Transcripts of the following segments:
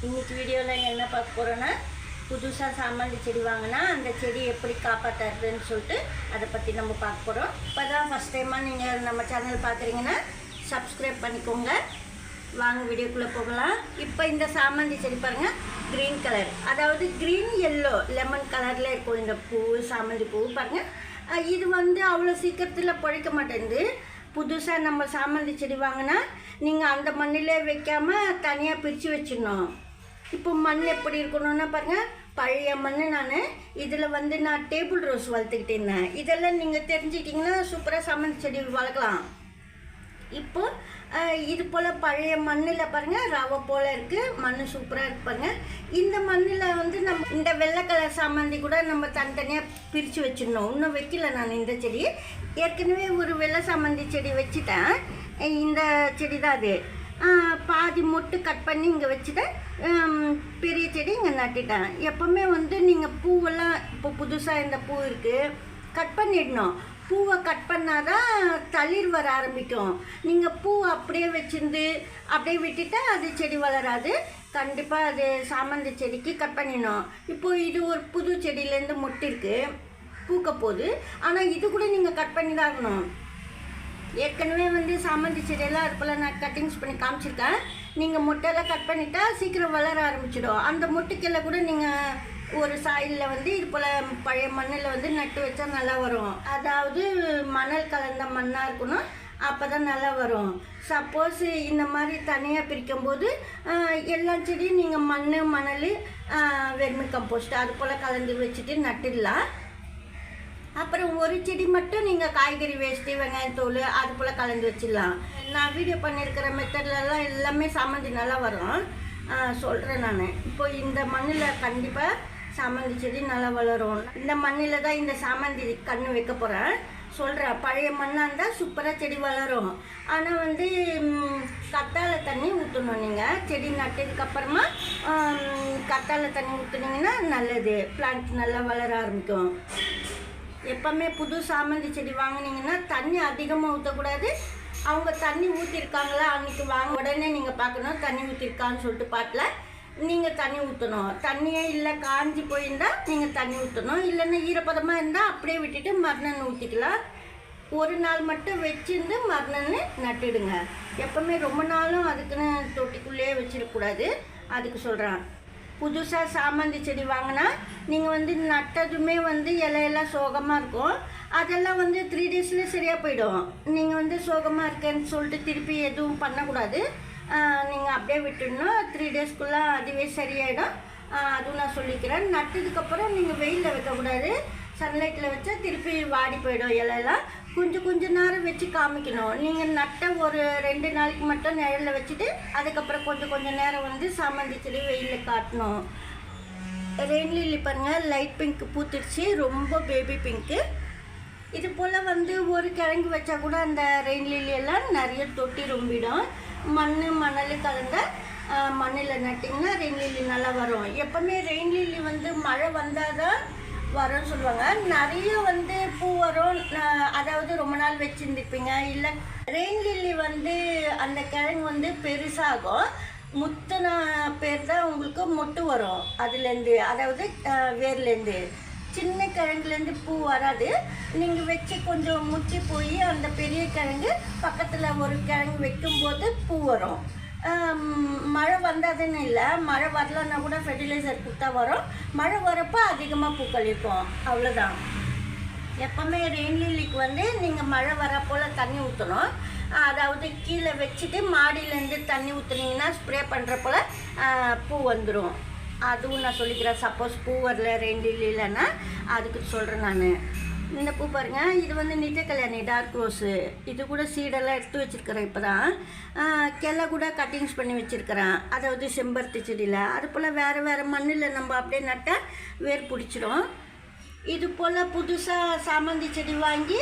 இன்னைக்கு வீடியோவில் என்ன பார்க்க போகிறோன்னா புதுசாக சாமந்தி செடி வாங்கினா அந்த செடி எப்படி காப்பாற்றுறதுன்னு சொல்லிட்டு அதை பற்றி நம்ம பார்க்க போகிறோம். இப்போ தான் ஃபஸ்ட் டைமாக நீங்கள் நம்ம சேனல் பார்க்குறீங்கன்னா சப்ஸ்கிரைப் பண்ணிக்கோங்க. வாங்க வீடியோக்குள்ளே போகலாம். இப்போ இந்த சாமந்தி செடி பாருங்கள், க்ரீன் கலர், அதாவது க்ரீன் எல்லோ லெமன் கலரில் இருக்கும் இந்த பூ, சாமந்தி பூ பாருங்கள். இது அவ்வளோ சீக்கிரத்தில் பழிக்க மாட்டேங்குது. புதுசாக நம்ம சாமந்தி செடி வாங்கினா நீங்கள் அந்த மண்ணிலே வைக்காமல் தனியாக பிரித்து வச்சிடணும். இப்போ மண் எப்படி இருக்கணும்னா பாருங்கள், பழைய மண். இதில் நான் டேபிள் ரோஸ் வளர்த்துக்கிட்டு இருந்தேன். இதெல்லாம் நீங்கள் தெரிஞ்சுக்கிட்டிங்கன்னா சூப்பராக சாமந்தி செடி வளர்க்கலாம். இப்போது இது போல் பழைய மண்ணில் பாருங்கள், ரவை போல் இருக்குது மண், சூப்பராக இருக்கு பாருங்கள். இந்த மண்ணில் நம்ம இந்த வெள்ளை கலர் சாமந்தி கூட நம்ம தனித்தனியாக பிரித்து வச்சிடணும். இன்னும் வைக்கல நான் இந்த செடி. ஏற்கனவே ஒரு வெள்ளை சாமந்தி செடி வச்சுட்டேன். இந்த செடி தான் அது. பாதி மொட்டு கட் பண்ணி இங்கே வச்சுட்டேன். பெரிய செடி இங்கே நட்டுட்டேன். எப்போவுமே நீங்கள் பூவெல்லாம் இப்போ புதுசாக இந்த பூ இருக்குது, கட் பண்ணிடணும். பூவை கட் பண்ணால் தான் தளிர் வர ஆரம்பிக்கும். நீங்கள் பூ அப்படியே வச்சிருந்து அப்படியே விட்டுட்டால் அது செடி வளராது. கண்டிப்பாக அது சாமந்தி செடிக்கு கட் பண்ணிடணும். இப்போது இது ஒரு புது செடியிலேருந்து மொட்டு இருக்குது, பூக்க போகுது. ஆனால் இது கூட நீங்கள் கட் பண்ணி தான் ஆகணும். ஏற்கனவே சாமந்தி செடியெல்லாம் அது போல் நான் கட்டிங்ஸ் பண்ணி காமிச்சிருக்கேன். நீங்கள் மொட்டையெல்லாம் கட் பண்ணிட்டா சீக்கிரம் வளர ஆரம்பிச்சிடும். அந்த மொட்டுக்கெல்லாம் கூட நீங்கள் ஒரு சாயிலில் இது போல் பழைய மண்ணில் நட்டு வச்சா நல்லா வரும். அதாவது மணல் கலந்த மண்ணாக இருக்கணும், அப்போ தான் நல்லா வரும். சப்போஸ் இந்த மாதிரி தனியாக பிரிக்கும்போது எல்லா செடியும் நீங்கள் மண், மணல், வெர்மி கம்போஸ்ட் அது போல் கலந்து வச்சுட்டு நட்டுடலாம். அப்புறம் ஒரு செடி மட்டும் நீங்கள் காய்கறி வேஸ்ட்டு, வெங்காயத்தோல் அது போல் கலந்து வச்சிடலாம். நான் வீடியோ பண்ணியிருக்கிற மெத்தட்லலாம் எல்லாமே சாமந்தி நல்லா வரும், சொல்கிறேன் நான். இப்போ இந்த மண்ணில் கண்டிப்பாக சாமந்தி செடி நல்லா வளரும். இந்த மண்ணில் தான் இந்த சாமந்தி கன்று வைக்க போகிறேன், சொல்கிறேன். பழைய மண்ணாக இருந்தால் சூப்பராக செடி வளரும். ஆனால் கத்தாழை தண்ணி ஊற்றணும். நீங்கள் செடி நட்டதுக்கப்புறமா கத்தாழை தண்ணி ஊற்றுனீங்கன்னா நல்லது, பிளான்ட் நல்லா வளர ஆரம்பிக்கும். எப்போவுமே புது சாமந்தி செடி வாங்கினீங்கன்னா தண்ணி அதிகமாக ஊற்றக்கூடாது. அவங்க தண்ணி ஊற்றிருக்காங்களா அன்றைக்கி வாங்க உடனே நீங்கள் பார்க்கணும், தண்ணி ஊற்றிருக்கான்னு சொல்லிட்டு பாட்டில் நீங்கள் தண்ணி ஊற்றணும். தண்ணியே இல்லை காஞ்சி போயிருந்தால் நீங்கள் தண்ணி ஊற்றணும். இல்லைன்னா ஈரப்பதமாக இருந்தால் அப்படியே விட்டுட்டு மறுநாள் ஊற்றிக்கலாம். ஒரு நாள் மட்டும் வச்சுருந்து மறுநாள் நட்டுடுங்க. எப்போவுமே ரொம்ப நாளும் அதுக்குன்னு தொட்டிக்குள்ளேயே வச்சிடக்கூடாது, அதுக்கு சொல்கிறேன். புதுசாக சாமந்தி செடி வாங்கினா நீங்கள் நட்டதுமே இலையெல்லாம் சோகமாக இருக்கும். அதெல்லாம் 3 டேஸில் சரியாக போயிடும். நீங்கள் சோகமாக இருக்கேன்னு சொல்லிட்டு திருப்பி எதுவும் பண்ணக்கூடாது. நீங்கள் அப்படியே விட்டுடணும். 3 டேஸ்க்குள்ளே அதுவே சரியாயிடும். அதுவும் நான் சொல்லிக்கிறேன். நட்டதுக்கப்புறம் நீங்கள் வெயிலில் வைக்கக்கூடாது. சன்லைட்டில் வச்சா திருப்பி வாடி போயிடும் இலையெல்லாம். கொஞ்சம் நேரம் வச்சு காமிக்கணும். நீங்கள் நட்ட ஒரு 2 நாளைக்கு மட்டும் நிழலில் வச்சுட்டு அதுக்கப்புறம் கொஞ்சம் நேரம் சாமந்தி செடி வெயிலில் காட்டணும். ரெயின் லில்லி பாருங்கள், லைட் பிங்க் பூத்துருச்சு, ரொம்ப பேபி பிங்க்கு. இது போல் ஒரு கிழங்கு வச்சா கூட அந்த ரெயின் லில்லியெல்லாம் நிறைய தொட்டி ரொம்பிடும். மணல் கலந்த மண்ணில் நட்டிங்கன்னா ரெயின் லில்லி நல்லா வரும். எப்போவுமே ரெயின் லில்லி மழை வந்தால் தான் வரும்னு சொல்லுவாங்க. நிறைய பூ வரும், அதாவது ரொம்ப நாள் வச்சுருந்துருப்பீங்க. இல்லை ரெயின் லில்லி அந்த கிழங்கு பெருசாகும். முத்தின பேர் தான் உங்களுக்கு மொட்டு வரும் அதுலேருந்து, அதாவது வேர்லேருந்து. சின்ன கிழங்குலேருந்து பூ வராது. நீங்கள் வச்சு கொஞ்சம் முற்றி போய் அந்த பெரிய கிழங்கு பக்கத்தில் ஒரு கிழங்கு வைக்கும்போது பூ வரும். மழை வந்தாதுன்னு இல்லை, மழை வரலன்னா கூட ஃபெர்டிலைசர் கொடுத்தா வரும். மழை வரப்போ அதிகமாக பூக்கள் இருக்கும், அவ்வளோதான். எப்போவுமே ரெயின் லில்லிக்கு நீங்கள் மழை வர போல் தண்ணி ஊற்றணும். அதாவது கீழே வச்சுட்டு மாடியிலேருந்து தண்ணி ஊற்றுனீங்கன்னா ஸ்ப்ரே பண்ணுற போல் பூ வந்துடும். அதுவும் நான் சொல்லிக்கிறேன். சப்போஸ் பூ வரல ரெயின் லில்லி இல்லைன்னா அதுக்கு சொல்கிறேன் நான். இந்த பூ பாருங்கள், இது நித்திய கல்யாணி டார்க் ரோஸு. இது கூட சீடெல்லாம் எடுத்து வச்சுருக்கிறேன். இப்போ தான் கிளை கூட கட்டிங்ஸ் பண்ணி வச்சுருக்கிறேன். அதாவது செம்பருத்தி செடியில். அது போல் வேறு மண்ணில் நம்ம அப்படியே நட்டால் வேர் பிடிச்சிடும். இது போல் புதுசாக சாமந்தி செடி வாங்கி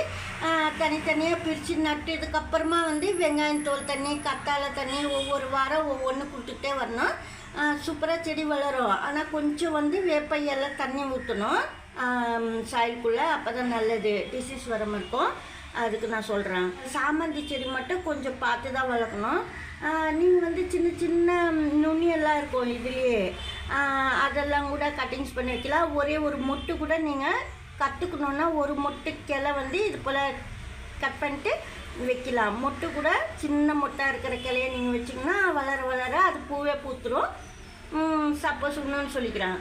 தனித்தனியாக பிரித்து நட்டதுக்கப்புறமா வெங்காயம் தோல் தண்ணி, கத்தாழை தண்ணி ஒவ்வொரு வாரம் ஒவ்வொன்று கொடுத்துட்டே வரணும். சூப்பராக செடி வளரும். ஆனால் கொஞ்சம் வேப்பையெல்லாம் தண்ணி ஊற்றணும் சாயிலுக்குள்ளே, அப்போ தான் நல்லது, டிசீஸ் வராமல் இருக்கும். அதுக்கு நான் சொல்கிறேன். சாமந்தி செடி மட்டும் கொஞ்சம் பார்த்து தான் வளர்க்கணும். நீங்கள் வந்து சின்ன சின்ன நுனியெல்லாம் இருக்கும் இதுலேயே, அதெல்லாம் கூட கட்டிங்ஸ் பண்ணி வைக்கலாம். ஒரே ஒரு மொட்டு கூட நீங்கள் கற்றுக்கணுன்னா ஒரு மொட்டு கிளை வந்து இது போல் கட் பண்ணிட்டு வைக்கலாம். மொட்டு கூட சின்ன மொட்டாக இருக்கிற கிளையை நீங்கள் வச்சிங்கன்னா வளர வளர அது பூவே பூத்துரும். சப்போஸ் இன்னொன்று சொல்லிக்கிறேன்,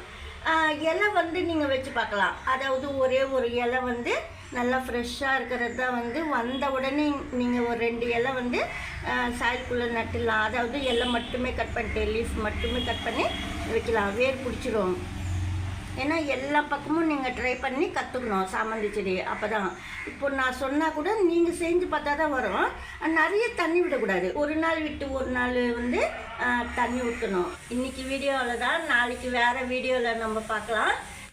இலை வந்து நீங்கள் வச்சு பார்க்கலாம். அதாவது ஒரே ஒரு இலை வந்து நல்லா ஃப்ரெஷ்ஷாக இருக்கிறது தான் வந்து வந்த உடனே நீங்கள் ஒரு 2 இலை வந்து சாயலுக்குள்ளே நட்டுடலாம். அதாவது இலை மட்டுமே கட் பண்ணிட்டு லீஃப் மட்டுமே கட் பண்ணி வைக்கலாம், வேர் பிடிச்சிரும். ஏன்னா எல்லா பக்கமும் நீங்கள் ட்ரை பண்ணி கற்றுக்கணும் சாமந்தி செடி. அப்போ தான் இப்போ நான் சொன்னால் கூட நீங்கள் செஞ்சு பார்த்தா தான் வரும். நிறைய தண்ணி விடக்கூடாது, ஒரு நாள் விட்டு ஒரு நாள் வந்து தண்ணி ஊற்றணும். இன்றைக்கி வீடியோவில் தான், நாளைக்கு வேறு வீடியோவில் நம்ம பார்க்கலாம்.